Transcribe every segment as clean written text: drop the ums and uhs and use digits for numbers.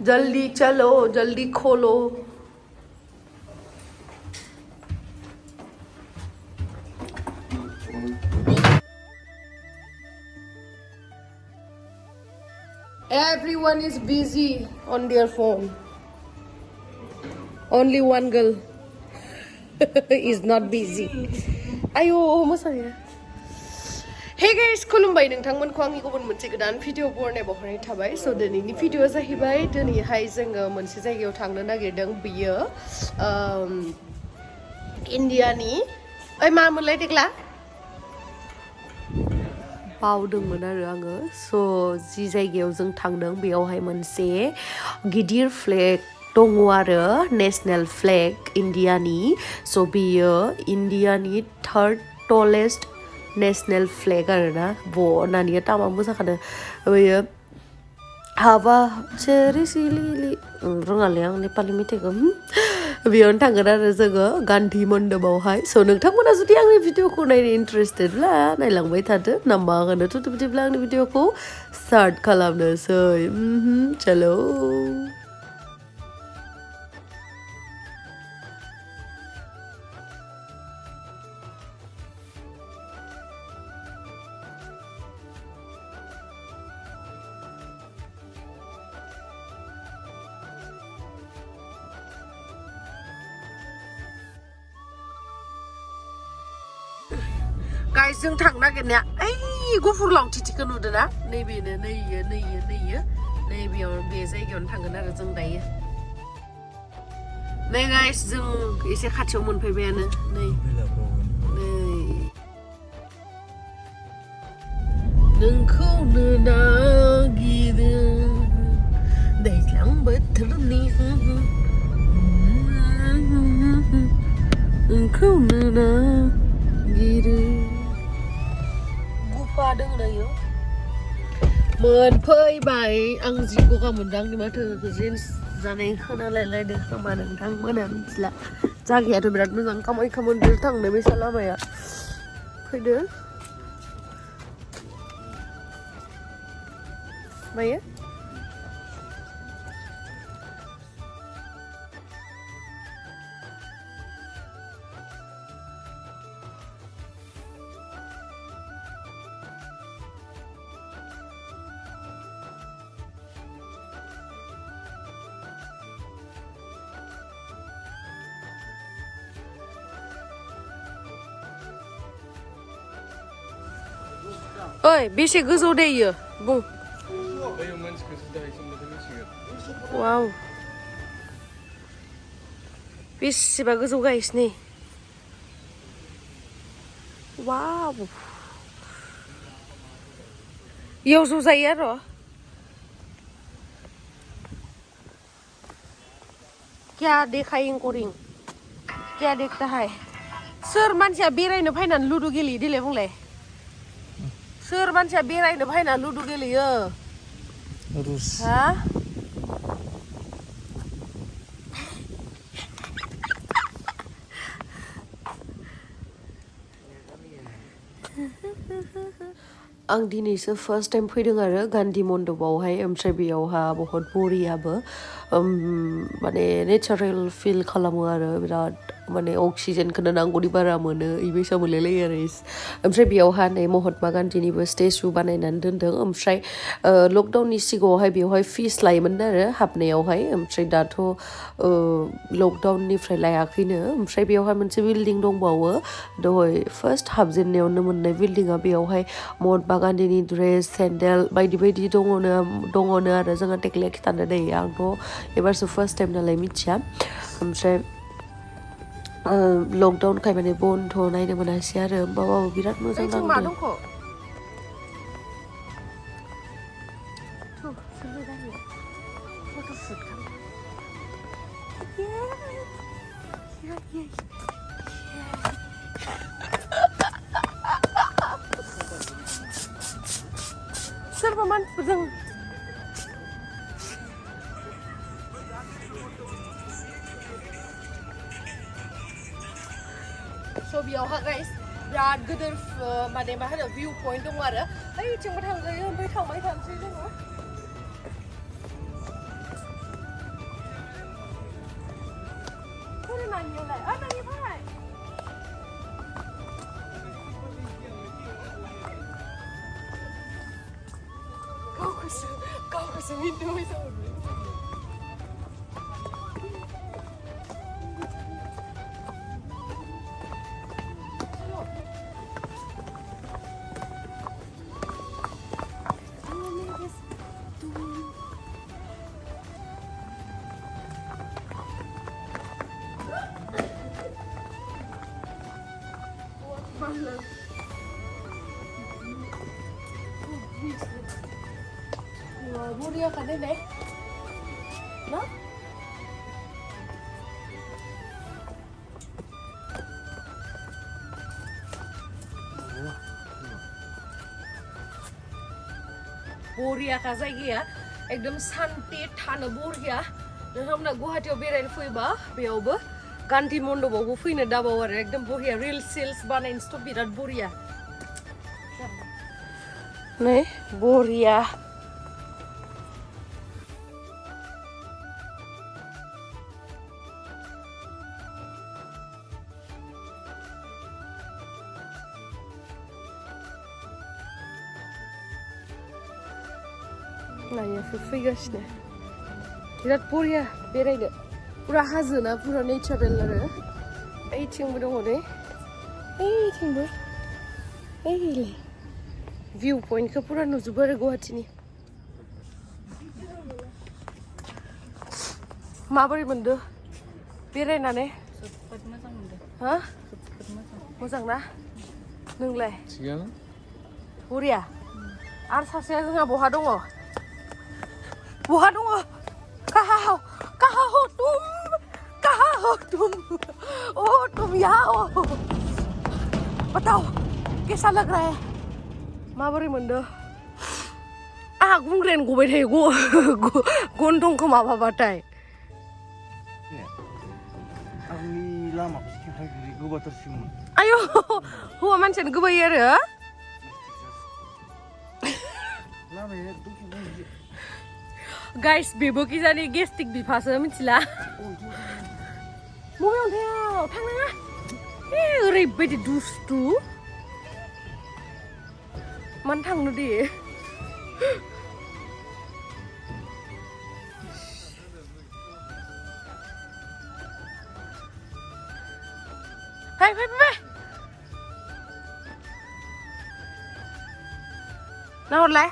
जल्दी चलो जल्दी खोलो Everyone is busy on their phone. Only one girl is not busy. Ayo, masaya. Hey guys, खुलुमबाय नोंथांमोनखौ आंनि गुबुन मोनसे गोदान भिडिअ बरनाय बहरनाय थाबाय स' दिनैनि भिडिअआ जाहैबाय दिनैहाय जोङो मोनसे जायगायाव थांनो नागिरदों बियो इन्डियानि ओइ मामोनलाय देग्ला बावदोंमोन आरो आङो स' जि जायगायाव जों थांदों बेयावहाय मोनसे गिदिर फ्लेग दङ आरो नेशनेल फ्लेग इन्डियानि स' बेयो इन्डियानि थार्ड टलेस्ट नेशनेल फ्लेग आरोना बनानिया तामा मोजाखानो बेयो हाबा सेरि सिलिलि रोङालै आं नेपालि मेथाइखौ बेयावनो थांगोन आरो जोङो गान्धी मण्डपावहाय स' नोंथांमोना जुदि आंनि भिडिअखौ नायनो इन्टारेस्टेडब्ला नायलांबाय थादो नाम्बा होनोथ' बिदिब्ला आंनि भिडिअखौ स्टार्ट खालामनोसै चलो Guys, जों थांनो नागिरनाया ओइ गुफुर लावथिथिखौ नुदों ना नैबेनो नैबेयाव बे जायगायावनो थांगोन आरो जों दायो नै गाइस जों एसे खाथियाव मोनफैबायानो नै नोंखौनो नागिरो दैज्लां बोथोरनि नोंखौनो नागिरो पादोंनायो मोनफैबाय आं जि गगा मोनदों आंनि माथोखौ जेन्स जानाय खोनालायलायदों खोमा नोंथांमोना मिथिला जायगायाथ' बिराद मोजां कामाख्या मन्दिर थांनो बेसा लामाया फैदो मायो ओइ बेसे गोजौ दैयो बुं वाव बेसेबा गोजौ गायस नै वाव इयाव ज' जायो आरो क्या देखायिं करिं क्या देखता है सोर मानसिया बेरायनो फैनानै लुदु गेलेयो देलाय बुंलाय सोर मानसिया बेरायनो फैना लुदु गेलेयो हा आं दिनैसो फार्स्ट टाइम फैदों आरो गान्धी मण्डपावहाय ओमफ्राय बेयावहा बहुत बरियाबो माने नेचारेल फिल खालामो आरो बिराद माने अक्सिजेनखौनो नांगौनि बारा मोनो इबायसा मोनलायलायो आरो ओमफ्राय बेयावहा नै महात्मा गान्धीनिबो स्टेचु बानायनानै दोनदों ओमफ्राय लकडाउननि सिगाङावहाय बेवहाय फिस लायोमोन आरो हाबनायावहाय ओमफ्राय दाथ' लकडाउननिफ्राय लायाखैनो ओमफ्राय बेयावहाय मोनसे बिल्डिं दंबावो दहाय फार्स्ट हाबजेननायावनो मोननाय बिल्डिङा बेयावहाय महात्मा गान्धीनि ड्रेस सेन्डेल बायदि बायदि दङनो आरो जोंहा टेक्लिया खिथानो दै आंथ' एबारसो फार्स्ट टाइम नालाय मिथिया ओमफ्राय लकडाउनखाय माने बन्द नायनो मोनासै आरो होमबाबो बिराद मोजां नांदों सोरबा मानसिफोरजों स' बेयावहा गाइस बिराद गिदिर माने मा होनो भिउ पइन्ट दङ आरो ओइथिंबो थांजायो ओमफ्राय थांबाय थानोसै जोङो ओरै नानियालाय नानि फै गावखौसो मिन्थु फैसा हरबाय Buria kan deh, no? Buria kan जायगाया एकदम शान्ति थानो बरिया नोंथांमोना गुवाहाटीयाव बेरायनो फैबा बेयावबो गान्धी मण्डपावबो फैनो दाबाव आरो एकदम बरिया रिल्स सिल्स बानायनोथ' बिराद बरिया नै बरिया नाया फैगासिनो बिराद बरिया बेरायनो पुरा हाजोना पुरा नेचारेल आरो ओइथिंबो दङ नै ओइथिंबो ओइले भिउ पइन्टखौ पुरा नुजोबो आरो गुवाहाटीनि माबोरै मोनदो बेरायनानै जोबोद मोजां मोनदो हा मोजां ना नोंलाय थिगानो बरिया आरो सासेया जोंहा बहा दङ Buah dong, kahau tum, oh tum yao, बताओ कैसा लग रहा है माबोरै मोनदो आहा गुंग्रेन गबाय थायो गन्थंखौ माबाबाथाय आंनि लामाखौ खेंख्रा खेंख्रि गोबाथारसिमोन आयौ हौवा मानसियानो गोबायो आरो लामाया दुखु गाइस बेबो कि जानि गेस्टिक बिफासो मिथिला मबेयाव थायाव थांनाङा ओरैबायदि दुस्थु मानो थांनो दे फै नाहरलाय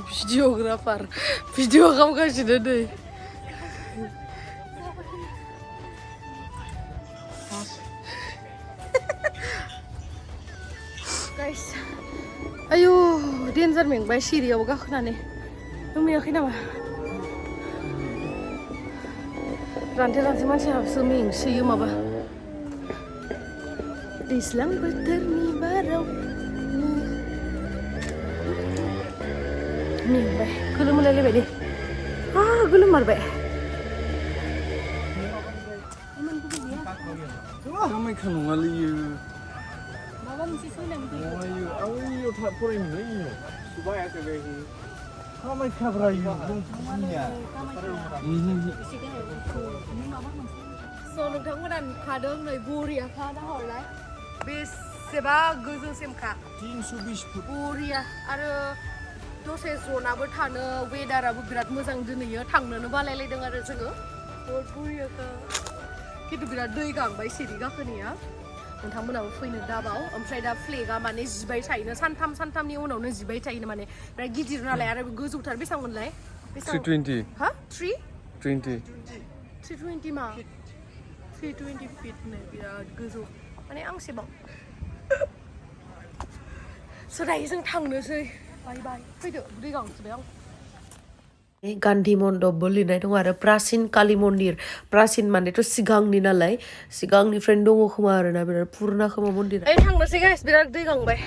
Videographer, video खालामगासिनो दै guys आयु डेन्जार मेंबाय सिरियाव गाखोनानै नों मेङाखै नामा रानथे मानसियासो मेंसोयो माबा दैज्लां बोथोरनि बाराव मेंबाय गोलोमलायलायबाय दे गोलोममारबाय कामाख्या नङालै इयो माबा मोनसे सोलायनो फैयो फरायनो इयो सुबायाखै बे कामाख्या ब्रायो दंनिया स' नोंथांमोना नुखादों नै बरियाखा नाहरलाय बेसेबा गोजौसिमखा 320 फुट बरिया आरो दसे जनाबो थानो वेदाराबो बिराद मोजां दिनैयो थांनोनो बालायलायदों आरो जोङो बरियाखा खिन्थु बिराद दै गांबाय सिरि गाखोनाया नोंथांमोनाबो फैनो दाबाव ओमफ्राय दा फ्लेगा माने जिबाय थायोनो सानथामनि उनावनो जिबाय थायोनो माने बिराद गिदिर नालाय आरो गोजौथार बेसेबांमोनलाय 320 हा 20 320 मा 320 फिट नो बिराद गोजौ माने आंसेबां स' दायो जों थांनोसै बाय बाय फैदो दै गांसोबाय आं गान्धी मन्दपबो लिरनाय दं आरो प्राचिन कालि मन्दिर प्राचिन मानेथ' सिगांनि नालाय सिगांनिफ्रायनो दङ खोमा आरोना बिराद पुरना खोमा मन्दिरा थांनोसै गाइस बिराद दै गांबाय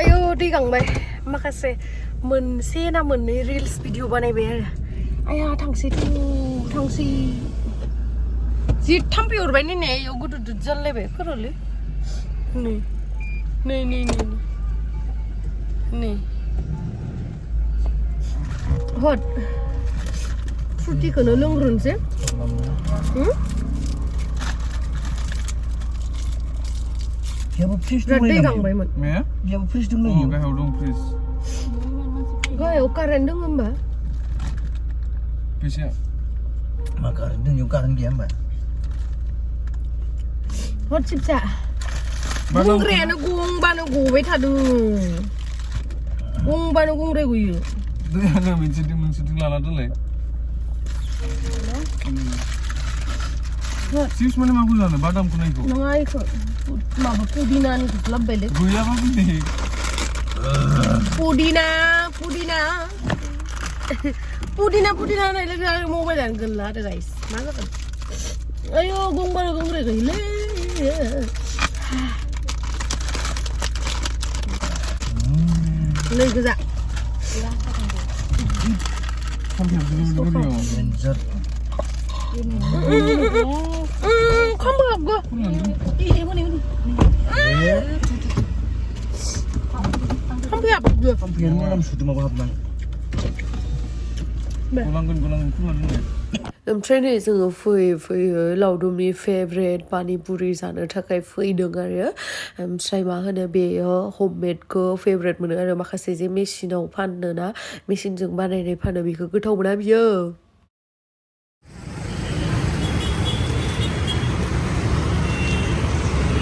आयौ दै गांबाय माखासे मोनसे ना मोननै रिल्स भिडिअ बानायबाय आरो आया थांसै जि थाम्फै अरबाय नै इयाव गुदुद जालायबाय फोरलै नै हट फ्रुटिखौनो लोंग्रोनोसै Siapa freeze tu दै lagi? गांबायमोन Ya? Siapa freeze tu lagi? Oh, gahaw dong please. गाहायाव कारेन्ट दङ होमबा Please ya. Makaran tu juga kan dia mbak. हट सिपसा गुंग्रायानो गंबानो गबाय थादों गंबानो गंग्राय गयो दैयानो मोनसे लाना दोनलाय चिप्स माने माखौ जानो बादामखौ नायखौ नङा इखौ माबा पुदिनानिखौ लाबोबायलै गैयाबा बिदि पुदिना होननाय लोगो आरो मबाइलानो गोनला आरो गाइस मा जागोन आयौ गंबानो गंग्राय गयोलै नै गोजा Lenser. Kamu apa? Kamu apa? Kampian malam sudah mau apa? Gulangkan keluar ओमफ्राय नै जोङो फैयो लावदुमनि फेभरेट पानिपुरि जानो थाखाय फैदों आरो ओमफ्राय मा होनो बेयो हममेडखौ फेभरेट मोनो आरो माखासे जे मेसिनाव फानो ना मेसिनजों बानायनाय फानो बेखौ गोथाव मोना बियो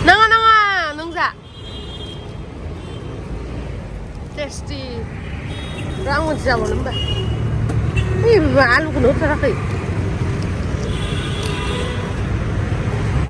नाङा नों जा टेस्टि आं मोनसे जाबावनो होनबा आलुखौनो होथाराखै